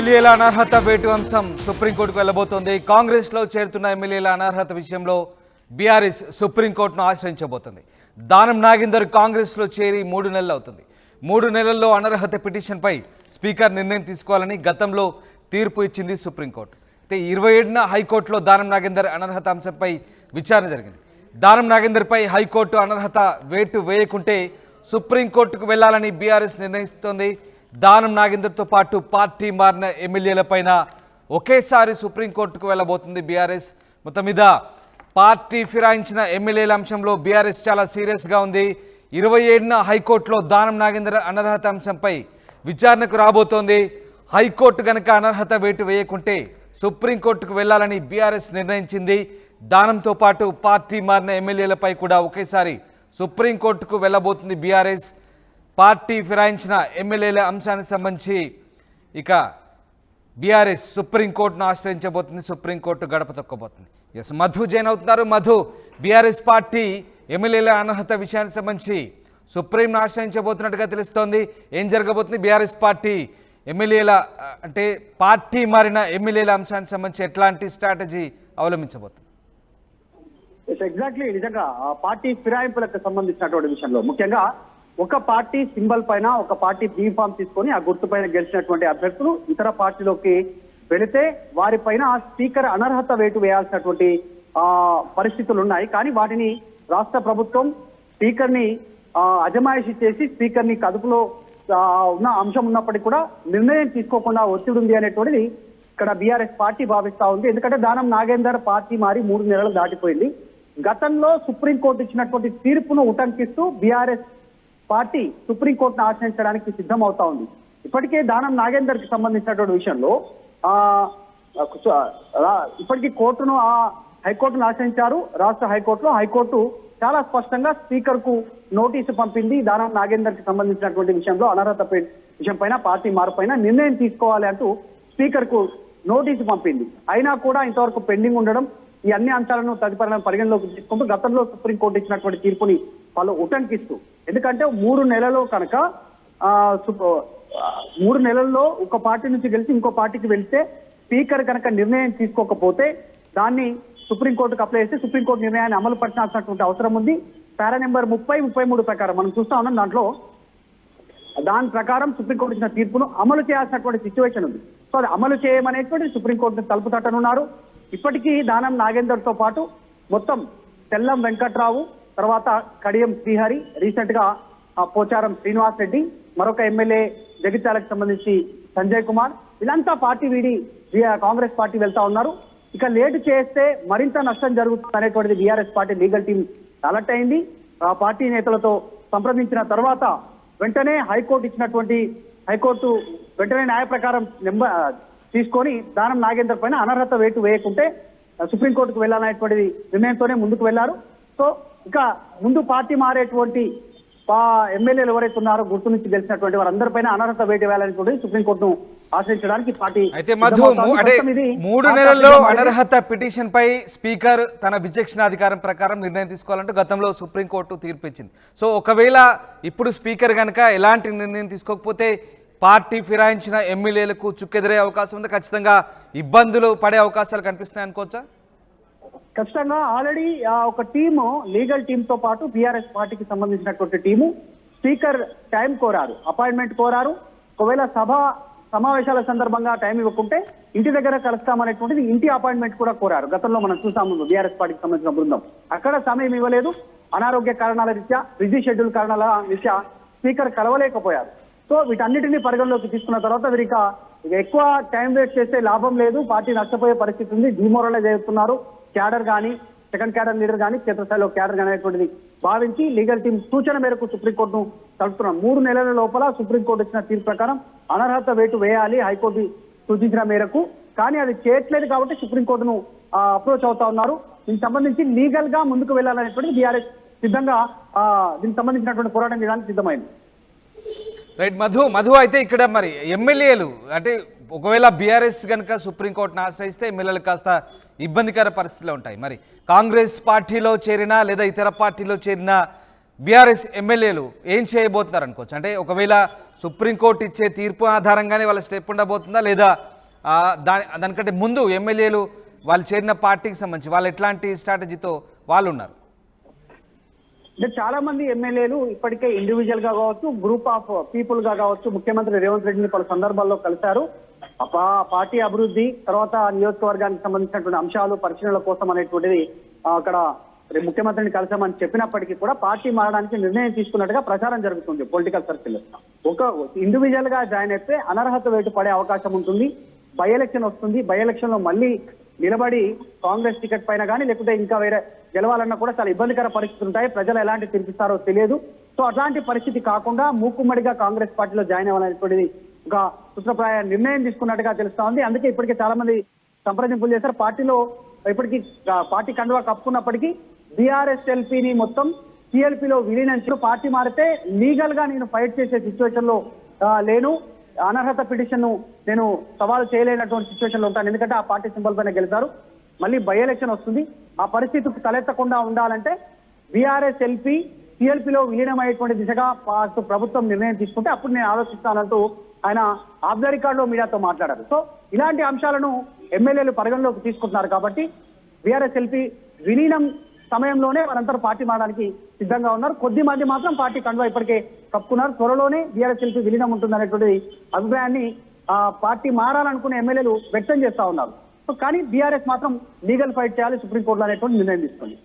ఎమ్మెల్యేల అనర్హత వేటు అంశం సుప్రీంకోర్టుకు వెళ్లబోతోంది. కాంగ్రెస్లో చేరుతున్న ఎమ్మెల్యేల అనర్హత విషయంలో బీఆర్ఎస్ సుప్రీంకోర్టును ఆశ్రయించబోతోంది. దానం నాగేందర్ కాంగ్రెస్లో చేరి 3 నెలలు అవుతుంది. 3 నెలల్లో అనర్హత పిటిషన్పై స్పీకర్ నిర్ణయం తీసుకోవాలని గతంలో తీర్పు ఇచ్చింది సుప్రీంకోర్టు. అయితే 27న హైకోర్టులో దానం నాగేందర్ అనర్హత అంశంపై విచారణ జరిగింది. దానం నాగేందర్పై హైకోర్టు అనర్హత వేటు వేయకుంటే సుప్రీంకోర్టుకు వెళ్లాలని బీఆర్ఎస్ నిర్ణయిస్తోంది. దానం నాగేందర్తో పాటు పార్టీ మారిన ఎమ్మెల్యేలపైన ఒకేసారి సుప్రీంకోర్టుకు వెళ్లబోతుంది బీఆర్ఎస్. మొత్తం మీద పార్టీ ఫిరాయించిన ఎమ్మెల్యేల అంశంలో బీఆర్ఎస్ చాలా సీరియస్గా ఉంది. 27న హైకోర్టులో దానం నాగేందర్ అనర్హత అంశంపై విచారణకు రాబోతోంది. హైకోర్టు గనక అనర్హత వేటు వేయకుంటే సుప్రీంకోర్టుకు వెళ్లాలని బీఆర్ఎస్ నిర్ణయించింది. దానంతో పాటు పార్టీ మారిన ఎమ్మెల్యేలపై కూడా ఒకేసారి సుప్రీంకోర్టుకు వెళ్లబోతుంది బీఆర్ఎస్. పార్టీ ఫిరాయించిన ఎమ్మెల్యేల అంశానికి సంబంధించి ఇక బీఆర్ఎస్ సుప్రీంకోర్టును ఆశ్రయించబోతుంది. సుప్రీంకోర్టు గడప తొక్కబోతుంది. ఎస్, మధు జైన్ అవుతున్నారు. మధు, బీఆర్ఎస్ పార్టీ ఎమ్మెల్యేల అనర్హత విషయానికి సంబంధించి సుప్రీంను ఆశ్రయించబోతున్నట్టుగా తెలుస్తోంది. ఏం జరగబోతుంది? బీఆర్ఎస్ పార్టీ ఎమ్మెల్యేల అంటే పార్టీ మారిన ఎమ్మెల్యేల అంశానికి సంబంధించి ఎట్లాంటి స్ట్రాటజీ అవలంబించబోతుంది? ఎగ్జాక్ట్లీ, నిజంగా పార్టీ ఫిరాయింపులకు సంబంధించినటువంటి విషయంలో ముఖ్యంగా ఒక పార్టీ సింబల్ పైన ఒక పార్టీ బీఫామ్ తీసుకొని ఆ గుర్తు పైన గెలిచినటువంటి అభ్యర్థులు ఇతర పార్టీలోకి వెళితే వారిపైన స్పీకర్ అనర్హత వేటు వేయాల్సినటువంటి పరిస్థితులు ఉన్నాయి. కానీ వాటిని రాష్ట్ర ప్రభుత్వం స్పీకర్ ని అజమాయిషి చేసి స్పీకర్ ని కదుపులో ఉన్న అంశం ఉన్నప్పటికీ కూడా నిర్ణయం తీసుకోకుండా ఒత్తిడి ఉంది అనేటువంటిది ఇక్కడ బీఆర్ఎస్ పార్టీ భావిస్తా ఉంది. ఎందుకంటే దానం నాగేందర్ పార్టీ మారి 3 నెలలు దాటిపోయింది. గతంలో సుప్రీంకోర్టు ఇచ్చినటువంటి తీర్పును ఉటంకిస్తూ బీఆర్ఎస్ పార్టీ సుప్రీంకోర్టును ఆశ్రయించడానికి సిద్ధం అవుతా ఉంది. ఇప్పటికే దానం నాగేందర్ కి సంబంధించినటువంటి విషయంలో ఇప్పటికీ కోర్టును హైకోర్టును ఆశ్రయించారు. రాష్ట్ర హైకోర్టు చాలా స్పష్టంగా స్పీకర్ కు నోటీసు పంపింది. దానం నాగేందర్ కి సంబంధించినటువంటి విషయంలో అనర్హత విషయం పైన పార్టీ మార్పు పైన నిర్ణయం తీసుకోవాలి అంటూ స్పీకర్ కు నోటీసు పంపింది. అయినా కూడా ఇంతవరకు పెండింగ్ ఉండడం, ఈ అన్ని అంశాలను తదుపరి పరిగణలోకి తీసుకుంటూ గతంలో సుప్రీంకోర్టు ఇచ్చినటువంటి తీర్పుని వాళ్ళు ఉటంకిస్తూ, ఎందుకంటే 3 నెలలు కనుక 3 నెలల్లో ఒక పార్టీ నుంచి గెలిచి ఇంకో పార్టీకి వెళ్తే స్పీకర్ కనుక నిర్ణయం తీసుకోకపోతే దాన్ని సుప్రీంకోర్టుకు అప్లై చేస్తే సుప్రీంకోర్టు నిర్ణయాన్ని అమలు పరచాల్సినటువంటి అవసరం ఉంది. పారా నెంబర్ 30, 33 ప్రకారం మనం చూస్తా ఉన్నాం. దాని ప్రకారం సుప్రీంకోర్టు ఇచ్చిన తీర్పును అమలు చేయాల్సినటువంటి సిచ్యువేషన్ ఉంది. సో అది అమలు చేయమనేటువంటి సుప్రీంకోర్టు తలుపు తట్టనున్నారు. ఇప్పటికీ దానం నాగేందర్ తో పాటు మొత్తం తెల్లం వెంకట్రావు, తర్వాత కడియం శ్రీహరి, రీసెంట్ గా పోచారం శ్రీనివాస్ రెడ్డి, మరొక ఎమ్మెల్యే జగిత్యాలకు సంబంధించి సంజయ్ కుమార్, వీళ్ళంతా పార్టీ వీడి కాంగ్రెస్ పార్టీ వెళ్తా ఉన్నారు. ఇక లేటు చేస్తే మరింత నష్టం జరుగుతుంది అనేటువంటిది BRS party legal team alert అయింది. పార్టీ నేతలతో సంప్రదించిన తర్వాత వెంటనే హైకోర్టు వెంటనే న్యాయ ప్రకారం తీసుకొని దానం నాగేందర్ పైన అనర్హత వేటు వేయకుంటే సుప్రీంకోర్టుకు వెళ్లాలనేటువంటి నిర్ణయంతోనే ముందుకు వెళ్లారు. సో ఇక ముందు పార్టీ మారేటువంటి ఎమ్మెల్యేలు ఎవరైతే ఉన్నారో గుర్తు నుంచి గెలిచినటువంటి వారందరిపైన అనర్హత వేటు వేయాలనేటువంటి సుప్రీంకోర్టును ఆశ్రయించడానికి పార్టీ. అయితే మధు, అంటే 3 నెలల్లో అనర్హత పిటిషన్ పై స్పీకర్ తన విచక్షణాధికారం ప్రకారం నిర్ణయం తీసుకోవాలంటూ గతంలో సుప్రీంకోర్టు తీర్పు ఇచ్చింది. సో ఒకవేళ ఇప్పుడు స్పీకర్ కనుక ఎలాంటి నిర్ణయం తీసుకోకపోతే పార్టీ ఫిరాయించిన ఎమ్మెల్యేలకు చుక్కెదిరే అవకాశం ఉంది. ఖచ్చితంగా ఇబ్బందులు పడే అవకాశాలు కనిపిస్తున్నాయి అనుకోవచ్చా? ఖచ్చితంగా ఆల్రెడీ ఒక టీము, లీగల్ టీమ్ తో పాటు బీఆర్ఎస్ పార్టీకి సంబంధించినటువంటి టీము స్పీకర్ టైం కోరారు, అపాయింట్మెంట్ కోరారు. ఒకవేళ సమావేశాల సందర్భంగా టైం ఇవ్వకుంటే ఇంటి దగ్గర కలుస్తామనేటువంటిది ఇంటి అపాయింట్మెంట్ కూడా కోరారు. గతంలో మనం చూసాము బీఆర్ఎస్ పార్టీకి సంబంధించిన బృందం అక్కడ సమయం ఇవ్వలేదు. అనారోగ్య కారణాల రీత్యా, బిజీ షెడ్యూల్ కారణాల రీత్యా స్పీకర్ కలవలేకపోయారు. సో వీటన్నిటినీ పరిగణలోకి తీసుకున్న తర్వాత వీరిక ఎక్కువ టైం వేస్ట్ చేస్తే లాభం లేదు, పార్టీ నష్టపోయే పరిస్థితి ఉంది, డిమోరలైజ్ అవుతున్నారు క్యాడర్ కానీ, సెకండ్ క్యాడర్ లీడర్ కానీ, క్షేత్రస్థాయిలో క్యాడర్ కానీ అనేటువంటిది భావించి లీగల్ టీం సూచన మేరకు సుప్రీంకోర్టును తలుపుతున్నాం. 3 నెలల లోపల సుప్రీంకోర్టు ఇచ్చిన తీర్పు ప్రకారం అనర్హత వేటు వేయాలి హైకోర్టు సూచించిన మేరకు. కానీ అది చేయట్లేదు కాబట్టి సుప్రీంకోర్టును అప్రోచ్ అవుతా ఉన్నారు. దీనికి సంబంధించి లీగల్ గా ముందుకు వెళ్లాలనేటువంటిది బీఆర్ఎస్ సిద్ధంగా దీనికి సంబంధించినటువంటి పోరాటం చేయడానికి సిద్ధమైంది. రైట్ మధు, అయితే ఇక్కడ మరి ఎమ్మెల్యేలు అంటే ఒకవేళ బీఆర్ఎస్ కనుక సుప్రీంకోర్టును ఆశ్రయిస్తే ఎమ్మెల్యేలు కాస్త ఇబ్బందికర పరిస్థితులు ఉంటాయి. మరి కాంగ్రెస్ పార్టీలో చేరినా లేదా ఇతర పార్టీలో చేరిన బీఆర్ఎస్ ఎమ్మెల్యేలు ఏం చేయబోతున్నారు అనుకోవచ్చు? అంటే ఒకవేళ సుప్రీంకోర్టు ఇచ్చే తీర్పు ఆధారంగానే వాళ్ళ స్టెప్ ఉండబోతుందా లేదా దానికంటే ముందు ఎమ్మెల్యేలు వాళ్ళు చేరిన పార్టీకి సంబంధించి వాళ్ళు ఎట్లాంటి స్ట్రాటజీతో వాళ్ళు ఉన్నారు? అంటే చాలా మంది ఎమ్మెల్యేలు ఇప్పటికే ఇండివిజువల్ గా కావచ్చు, గ్రూప్ ఆఫ్ పీపుల్ గా కావచ్చు, ముఖ్యమంత్రి రేవంత్ రెడ్డిని పలు సందర్భాల్లో కలిశారు. పార్టీ అభివృద్ధి తర్వాత నియోజకవర్గానికి సంబంధించినటువంటి అంశాలు పరిశీలనల కోసం అనేటువంటిది అక్కడ ముఖ్యమంత్రిని కలిసామని చెప్పినప్పటికీ కూడా పార్టీ మారడానికి నిర్ణయం తీసుకున్నట్టుగా ప్రచారం జరుగుతుంది పొలిటికల్ సర్కిల్. ఒక ఇండివిజువల్ గా జాయిన్ అయితే అనర్హత వేటు పడే అవకాశం ఉంటుంది. బై ఎలక్షన్ వస్తుంది. బై ఎలక్షన్ లో మళ్ళీ నిలబడి కాంగ్రెస్ టికెట్ పైన కానీ లేకపోతే ఇంకా వేరే గెలవాలన్నా కూడా చాలా ఇబ్బందికర పరిస్థితులు ఉంటాయి. ప్రజలు ఎలాంటి తీర్పిస్తారో తెలియదు. సో అట్లాంటి పరిస్థితి కాకుండా మూకుమ్మడిగా కాంగ్రెస్ పార్టీలో జాయిన్ అవ్వాలనేటువంటిది ఒక సూత్రప్రాయ నిర్ణయం తీసుకున్నట్టుగా తెలుస్తా ఉంది. అందుకే ఇప్పటికే చాలా మంది సంప్రదింపులు చేశారు. పార్టీలో ఇప్పటికీ పార్టీ కండువా కప్పుకున్నప్పటికీ బీఆర్ఎస్ ఎల్పీని మొత్తం సిఎల్పీలో విలీనం పార్టీ మారితే లీగల్ గా నేను ఫైట్ చేసే సిచ్యువేషన్ లో లేను. అనర్హత పిటిషన్ నేను సవాలు చేయలేనటువంటి సిచ్యువేషన్ లో ఉంటాను. ఎందుకంటే ఆ పార్టీ సింబల్ పైన గెలిచారు. మళ్ళీ బై ఎలక్షన్ వస్తుంది. ఆ పరిస్థితి తలెత్తకుండా ఉండాలంటే బీఆర్ఎస్ ఎల్పీ సిఎల్పీలో విలీనమయ్యేటువంటి దిశగా ప్రభుత్వం నిర్ణయం తీసుకుంటే అప్పుడు నేను ఆలోచిస్తానంటూ ఆయన ఆఫ్ ద రికార్డ్ లో మీడియాతో మాట్లాడారు. సో ఇలాంటి అంశాలను ఎమ్మెల్యేలు పరిగణలోకి తీసుకుంటున్నారు. కాబట్టి బీఆర్ఎస్ ఎల్పీ విలీనం సమయంలోనే వారందరూ పార్టీ మారడానికి సిద్ధంగా ఉన్నారు. కొద్ది మంది మాత్రం పార్టీ కండువా ఇప్పటికే కప్పుకున్నారు. త్వరలోనే బీఆర్ఎస్ ఎల్పీ విలీనం ఉంటుందనేటువంటి అభిప్రాయాన్ని పార్టీ మారాలనుకునే ఎమ్మెల్యేలు వ్యక్తం చేస్తా ఉన్నారు. సో కానీ బీఆర్ఎస్ మాత్రం లీగల్ ఫైట్ చేయాలి సుప్రీంకోర్టులో అనేటువంటి నిర్ణయం తీసుకుంది.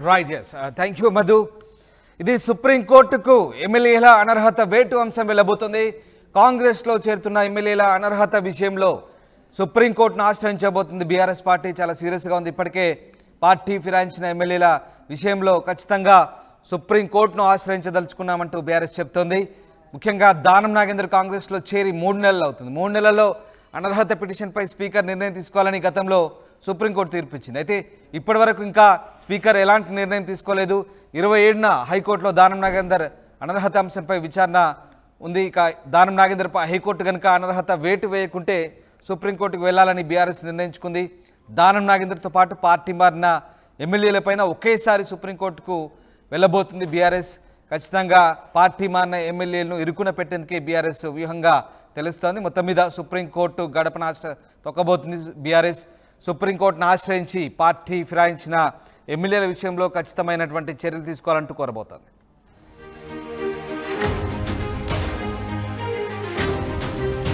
Right, yes, thank you Madhu. ఇది సుప్రీంకోర్టుకు ఎమ్మెల్యేల అనర్హత వేటు అంశం వెళ్ళబోతుంది. కాంగ్రెస్లో చేరుతున్న ఎమ్మెల్యేల అనర్హత విషయంలో సుప్రీంకోర్టును ఆశ్రయించబోతుంది బీఆర్ఎస్ పార్టీ. చాలా సీరియస్గా ఉంది. ఇప్పటికే పార్టీ ఫిరాయించిన ఎమ్మెల్యేల విషయంలో ఖచ్చితంగా సుప్రీంకోర్టును ఆశ్రయించదలుచుకున్నామంటూ బీఆర్ఎస్ చెప్తోంది. ముఖ్యంగా దానం నాగేందర్ కాంగ్రెస్లో చేరి 3 నెలలు అవుతుంది. 3 నెలల్లో అనర్హత పిటిషన్పై స్పీకర్ నిర్ణయం తీసుకోవాలని గతంలో సుప్రీంకోర్టు తీర్పిచ్చింది. అయితే ఇప్పటి వరకు ఇంకా స్పీకర్ ఎలాంటి నిర్ణయం తీసుకోలేదు. 27న హైకోర్టులో దానం నాగేందర్ అనర్హత అంశంపై విచారణ ఉంది. ఇక దానం నాగేందర్పై హైకోర్టు కనుక అనర్హత వేటు వేయకుంటే సుప్రీంకోర్టుకు వెళ్లాలని బీఆర్ఎస్ నిర్ణయించుకుంది. దానం నాగేందర్తో పాటు పార్టీ మారిన ఎమ్మెల్యేలపైన ఒకేసారి సుప్రీంకోర్టుకు వెళ్ళబోతుంది బీఆర్ఎస్. ఖచ్చితంగా పార్టీ మారిన ఎమ్మెల్యేలను ఇరుకున పెట్టేందుకే బీఆర్ఎస్ వ్యూహంగా తెలుస్తోంది. మొత్తం మీద సుప్రీంకోర్టు గడపన తొక్కబోతుంది బీఆర్ఎస్. సుప్రీంకోర్టును ఆశ్రయించి పార్టీ ఫిరాయించిన ఎమ్మెల్యేల విషయంలో ఖచ్చితమైనటువంటి చర్యలు తీసుకోవాలంటూ కోరబోతోంది.